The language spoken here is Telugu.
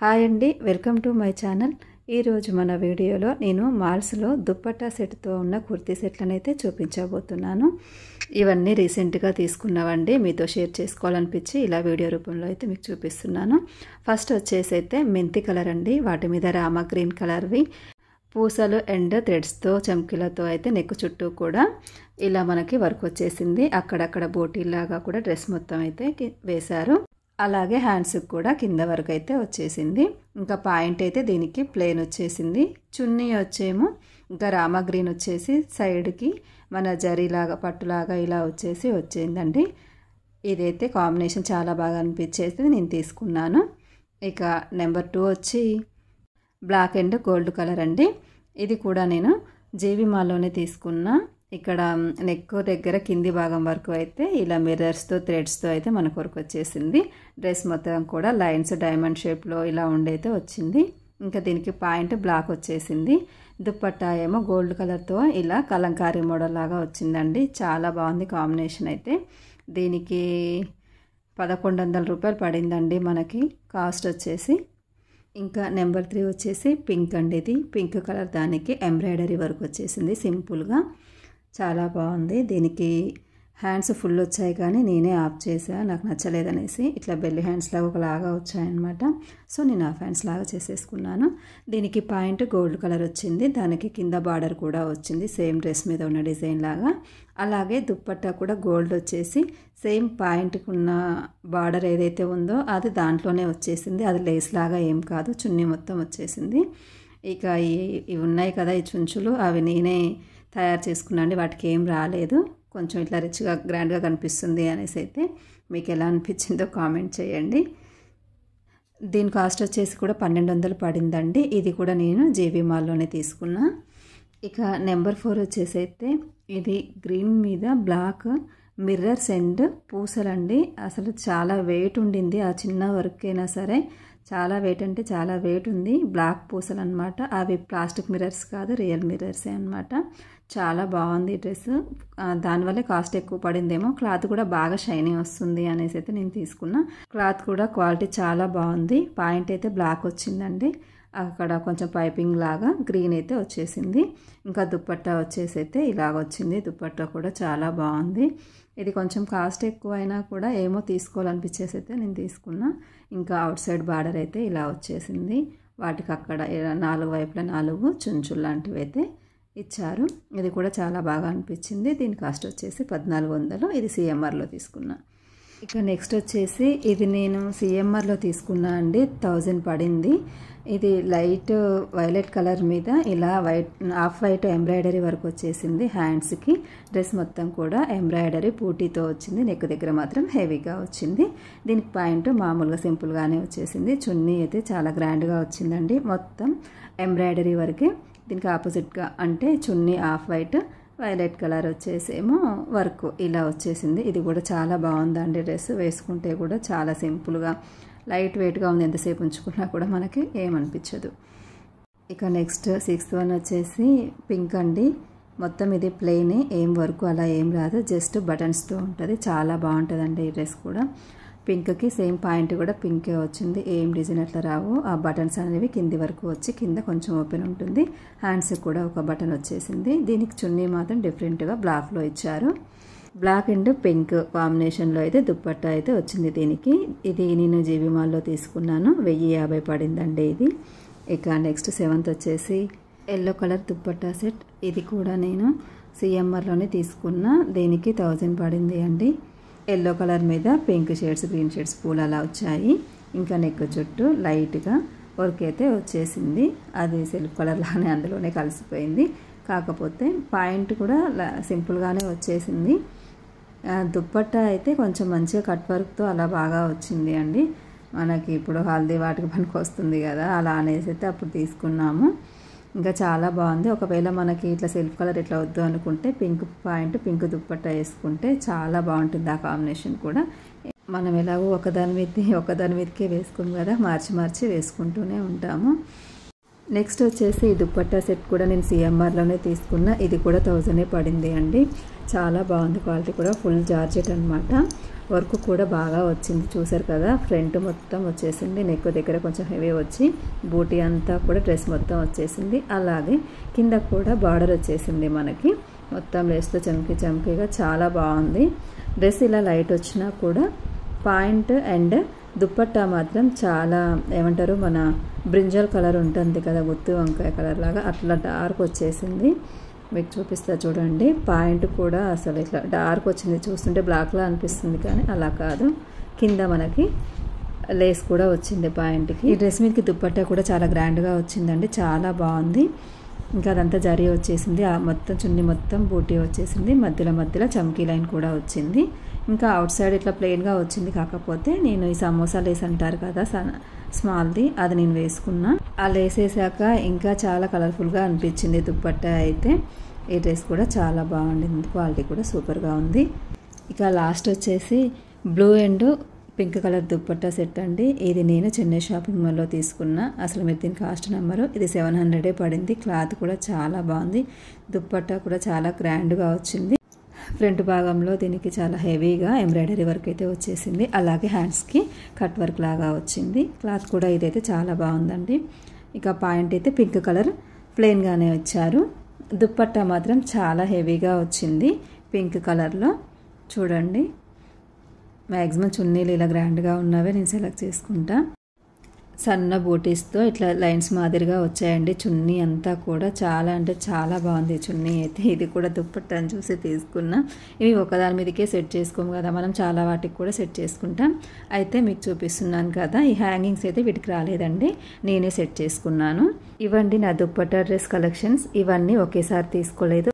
హాయ్ అండి, వెల్కమ్ టు మై ఛానల్. ఈరోజు మన వీడియోలో నేను మాల్స్లో దుప్పట్టా సెట్తో ఉన్న కుర్తీ సెట్లను అయితే చూపించబోతున్నాను. ఇవన్నీ రీసెంట్గా తీసుకున్నవండి, మీతో షేర్ చేసుకోవాలనిపించి ఇలా వీడియో రూపంలో అయితే మీకు చూపిస్తున్నాను. ఫస్ట్ వచ్చేసి అయితే మెంతి కలర్ అండి, వాటి మీద రామా గ్రీన్ కలర్వి పూసలు అండ్ థ్రెడ్స్తో చమ్కీలతో అయితే నెక్ చుట్టూ కూడా ఇలా మనకి వర్క్ వచ్చేసింది. అక్కడక్కడ బోటీలాగా కూడా డ్రెస్ మొత్తం అయితే వేశారు. అలాగే హ్యాండ్స్కి కూడా కింద వరకు అయితే వచ్చేసింది. ఇంకా పాయింట్ అయితే దీనికి ప్లెయిన్ వచ్చేసింది. చున్నీ వచ్చేమో ఇంకా రామా గ్రీన్ వచ్చేసి సైడ్కి మన జరీలాగా పట్టులాగా ఇలా వచ్చిందండి. ఇదైతే కాంబినేషన్ చాలా బాగా అనిపించేసి నేను తీసుకున్నాను. ఇక నెంబర్ 2 వచ్చి బ్లాక్ అండ్ గోల్డ్ కలర్ అండి. ఇది కూడా నేను జేవి మాల్లోనే తీసుకున్నా. ఇక్కడ నెక్ దగ్గర కింది భాగం వరకు అయితే ఇలా మిర్రర్స్తో థ్రెడ్స్తో అయితే మన కొరకు వచ్చేసింది. డ్రెస్ మొత్తం కూడా లైన్స్ డైమండ్ షేప్లో ఇలా ఉండైతే వచ్చింది. ఇంకా దీనికి పాయింట్ బ్లాక్ వచ్చేసింది. దుప్పట్టా ఏమో గోల్డ్ కలర్తో ఇలా కలంకారీ మోడల్ లాగా వచ్చిందండి. చాలా బాగుంది కాంబినేషన్ అయితే. దీనికి 1100 రూపాయలు పడిందండి మనకి కాస్ట్ వచ్చేసి. ఇంకా నెంబర్ 3 వచ్చేసి పింక్ అండి. ఇది పింక్ కలర్, దానికి ఎంబ్రాయిడరీ వర్క్ వచ్చేసింది సింపుల్గా. చాలా బాగుంది. దీనికి హ్యాండ్స్ ఫుల్ వచ్చాయి కానీ నేనే ఆఫ్ చేసాను, నాకు నచ్చలేదనేసి. ఇట్లా బెల్లి హ్యాండ్స్ లాగా ఒకలాగా వచ్చాయన్నమాట. సో నేను హాఫ్ హ్యాండ్స్ లాగా చేసేసుకున్నాను. దీనికి పాయింట్ గోల్డ్ కలర్ వచ్చింది. దానికి కింద బార్డర్ కూడా వచ్చింది సేమ్ డ్రెస్ మీద ఉన్న డిజైన్ లాగా. అలాగే దుప్పట్టా కూడా గోల్డ్ వచ్చేసి సేమ్ పాయింట్కి ఉన్న బార్డర్ ఏదైతే ఉందో అది దాంట్లోనే వచ్చేసింది. అది లేస్ లాగా ఏం కాదు, చున్నీ మొత్తం వచ్చేసింది. ఇక ఇవి ఉన్నాయి కదా ఈ చుంచులు, అవి నేనే తయారు చేసుకున్నాండి. వాటికి ఏం రాలేదు, కొంచెం ఇట్లా రిచ్గా గ్రాండ్గా కనిపిస్తుంది అనేసి అయితే మీకు ఎలా అనిపించిందో కామెంట్ చేయండి. దీని కాస్ట్ వచ్చేసి కూడా 1200 పడిందండి. ఇది కూడా నేను జేబీ మాల్లోనే తీసుకున్నా. ఇక నెంబర్ 4 వచ్చేసి అయితే ఇది గ్రీన్ మీద బ్లాక్ మిర్రర్స్ అండ్ పూసలండి. అసలు చాలా వెయిట్ ఉండింది, ఆ చిన్న వర్క్ అయినా సరే చాలా వెయిట్ అంటే చాలా వెయిట్ ఉంది. బ్లాక్ పూసలు అనమాట, అవి ప్లాస్టిక్ మిర్రర్స్ కాదు, రియల్ మిర్రర్సే అనమాట. చాలా బాగుంది డ్రెస్. దానివల్లే కాస్ట్ ఎక్కువ పడిందేమో. క్లాత్ కూడా బాగా షైనింగ్ వస్తుంది అనేసి అయితే నేను తీసుకున్నా. క్లాత్ కూడా క్వాలిటీ చాలా బాగుంది. పాయింట్ అయితే బ్లాక్ వచ్చిందండి, అక్కడ కొంచెం పైపింగ్ లాగా గ్రీన్ అయితే వచ్చేసింది. ఇంకా దుప్పట్టా వచ్చేసి అయితే ఇలాగ వచ్చింది. దుప్పట్టా కూడా చాలా బాగుంది. ఇది కొంచెం కాస్ట్ ఎక్కువ అయినా కూడా ఏమో తీసుకోవాలనిపించేసి అయితే నేను తీసుకున్నా. ఇంకా అవుట్ సైడ్ బార్డర్ అయితే ఇలా వచ్చేసింది. వాటికి అక్కడ 4 వైపులా 4 చుంచులు లాంటివి అయితే ఇచ్చారు. ఇది కూడా చాలా బాగా అనిపించింది. దీని కాస్ట్ వచ్చేసి 1400. ఇది సిఎంఆర్లో తీసుకున్నా. ఇక నెక్స్ట్ వచ్చేసి ఇది నేను సిఎంఆర్లో తీసుకున్నా అండి. 1000 పడింది. ఇది లైట్ వైలెట్ కలర్ మీద ఇలా ఆఫ్ వైట్ ఎంబ్రాయిడరీ వర్క్ వచ్చేసింది హ్యాండ్స్కి. డ్రెస్ మొత్తం కూడా ఎంబ్రాయిడరీ పూటీతో వచ్చింది. నెక్ దగ్గర మాత్రం హెవీగా వచ్చింది. దీనికి పాయింట్ మామూలుగా సింపుల్గానే వచ్చేసింది. చున్నీ అయితే చాలా గ్రాండ్గా వచ్చిందండి. మొత్తం ఎంబ్రాయిడరీ వరకే. దీనికి ఆపోజిట్గా అంటే చున్నీ ఆఫ్ వైట్, వైలెట్ కలర్ వచ్చేసేమో వర్క్ ఇలా వచ్చేసింది. ఇది కూడా చాలా బాగుందండి. డ్రెస్ వేసుకుంటే కూడా చాలా సింపుల్గా లైట్ వెయిట్గా ఉంది. ఎంతసేపు ఉంచుకున్నా కూడా మనకి ఏమనిపించదు. ఇక నెక్స్ట్ 6th వన్ వచ్చేసి పింక్ అండి. మొత్తం ఇది ప్లెయిన్, ఏం వర్క్ అలా ఏం రాదు, జస్ట్ బటన్స్తో ఉంటుంది. చాలా బాగుంటుందండి ఈ డ్రెస్ కూడా. పింక్కి సేమ్ పాయింట్ కూడా పింకే వచ్చింది. ఏం డిజైన్ అట్లా రావు. ఆ బటన్స్ అనేవి కింది వరకు వచ్చి కింద కొంచెం ఓపెన్ ఉంటుంది. హ్యాండ్స్కి కూడా ఒక బటన్ వచ్చేసింది. దీనికి చున్నీ మాత్రం డిఫరెంట్గా బ్లాక్లో ఇచ్చారు. బ్లాక్ అండ్ పింక్ కాంబినేషన్లో అయితే దుప్పట్టా అయితే వచ్చింది దీనికి. ఇది నేను జేబీ మాల్లో తీసుకున్నాను. 1050 పడిందండి ఇది. ఇక నెక్స్ట్ 7th వచ్చేసి ఎల్లో కలర్ దుప్పట్టా సెట్. ఇది కూడా నేను సిఎంఆర్లోనే తీసుకున్నా. దీనికి 1000 పడింది అండి. ఎల్లో కలర్ మీద పింక్ షేడ్స్, గ్రీన్ షేడ్స్ పూలు అలా వచ్చాయి. ఇంకా నెక్ చుట్టూ లైట్గా వర్క్ అయితే వచ్చేసింది. అది సెల్ఫ్ కలర్ లానే అందులోనే కలిసిపోయింది. కాకపోతే పాయింట్ కూడా సింపుల్గానే వచ్చేసింది. దుప్పట్టా అయితే కొంచెం మంచిగా కట్ వర్క్తో అలా బాగా వచ్చింది అండి. మనకి ఇప్పుడు హల్దీ వాటికి పనికి వస్తుంది కదా, అలా అనేసి అయితే అప్పుడు తీసుకున్నాము. ఇంకా చాలా బాగుంది. ఒకవేళ మనకి ఇట్లా సెల్ఫ్ కలర్ ఇట్లా వద్దు అనుకుంటే పింక్ పాయింట్, పింక్ దుప్పట్టా వేసుకుంటే చాలా బాగుంటుంది. ఆ కాంబినేషన్ కూడా మనం ఎలాగో ఒకదాని మీదకే వేసుకోము కదా, మార్చి వేసుకుంటూనే ఉంటాము. నెక్స్ట్ వచ్చేసి ఈ దుప్పట్టా సెట్ కూడా నేను సిఎంఆర్లోనే తీసుకున్న. ఇది కూడా 1000 పడింది అండి. చాలా బాగుంది, క్వాలిటీ కూడా ఫుల్ జార్జెట్ అనమాట. వర్క్ కూడా బాగా వచ్చింది, చూసారు కదా. ఫ్రంట్ మొత్తం వచ్చేసింది, నెక్ దగ్గర కొంచెం హెవీ వచ్చి బూటీ అంతా కూడా డ్రెస్ మొత్తం వచ్చేసింది. అలాగే కింద కూడా బార్డర్ వచ్చేసింది మనకి, మొత్తం లేస్తో చమ్కీగా చాలా బాగుంది. డ్రెస్ ఇలా లైట్ వచ్చినా కూడా పాయింట్ అండ్ దుప్పట్టా మాత్రం చాలా ఏమంటారు, మన బ్రింజల్ కలర్ ఉంటుంది కదా, గుత్తి వంకాయ కలర్ లాగా అట్లా డార్క్ వచ్చేసింది. మీకు చూపిస్తా చూడండి. పాయింట్ కూడా అసలు ఇట్లా డార్క్ వచ్చింది, చూస్తుంటే బ్లాక్లా అనిపిస్తుంది కానీ అలా కాదు. కింద మనకి లేస్ కూడా వచ్చింది పాయింట్కి. ఈ డ్రెస్ మీదకి దుప్పట్టా కూడా చాలా గ్రాండ్గా వచ్చిందండి, చాలా బాగుంది. ఇంకా అదంతా జరీ వచ్చేసింది, ఆ మొత్తం చున్నీ మొత్తం బూటీ వచ్చేసింది, మధ్యలో చమ్కీ లైన్ కూడా వచ్చింది. ఇంకా అవుట్ సైడ్ ఇట్లా ప్లెయిన్గా వచ్చింది. కాకపోతే నేను ఈ సమోసా లేస్ అంటారు కదా స్మాల్ది, అది నేను వేసుకున్నా. ఆ లేస్ వేసాక ఇంకా చాలా కలర్ఫుల్గా అనిపించింది దుప్పట్టా అయితే. ఈ డ్రెస్ కూడా చాలా బాగుండింది, క్వాలిటీ కూడా సూపర్గా ఉంది. ఇక లాస్ట్ వచ్చేసి blue and pink colour dupatta set అండి. ఇది నేను చెన్నై షాపింగ్ మాల్లో తీసుకున్నా. అసలు మీరు దీని కాస్ట్ నెంబరు ఇది 700 పడింది. క్లాత్ కూడా చాలా బాగుంది, దుప్పట్టా కూడా చాలా గ్రాండ్గా వచ్చింది. ఫ్రంట్ భాగంలో దీనికి చాలా హెవీగా ఎంబ్రాయిడరీ వర్క్ అయితే వచ్చేసింది. అలాగే హ్యాండ్స్కి కట్ వర్క్ లాగా వచ్చింది. క్లాత్ కూడా ఇదైతే చాలా బాగుందండి. ఇక పాయింట్ అయితే పింక్ కలర్ ప్లెయిన్గానే వచ్చారు. దుప్పట్టా మాత్రం చాలా హెవీగా వచ్చింది పింక్ కలర్లో. చూడండి, మ్యాక్సిమం చున్నీలు ఇలా గ్రాండ్గా ఉన్నవే నేను సెలెక్ట్ చేసుకుంటా. సన్న బూటీస్తో ఇట్లా లైన్స్ మాదిరిగా వచ్చాయండి. చున్నీ అంతా కూడా చాలా అంటే చాలా బాగుంది చున్నీ అయితే. ఇది కూడా దుప్పట్టాను చూసి తీసుకున్నా. ఇవి ఒకదాని మీదకే సెట్ చేసుకోము కదా మనం, చాలా వాటికి కూడా సెట్ చేసుకుంటాం. అయితే మీకు చూపిస్తున్నాను కదా, ఈ హ్యాంగింగ్స్ అయితే వీటికి రాలేదండి, నేనే సెట్ చేసుకున్నాను. ఇవండి నా దుప్పట్టా డ్రెస్ కలెక్షన్స్. ఇవన్నీ ఒకేసారి తీసుకోలేదు,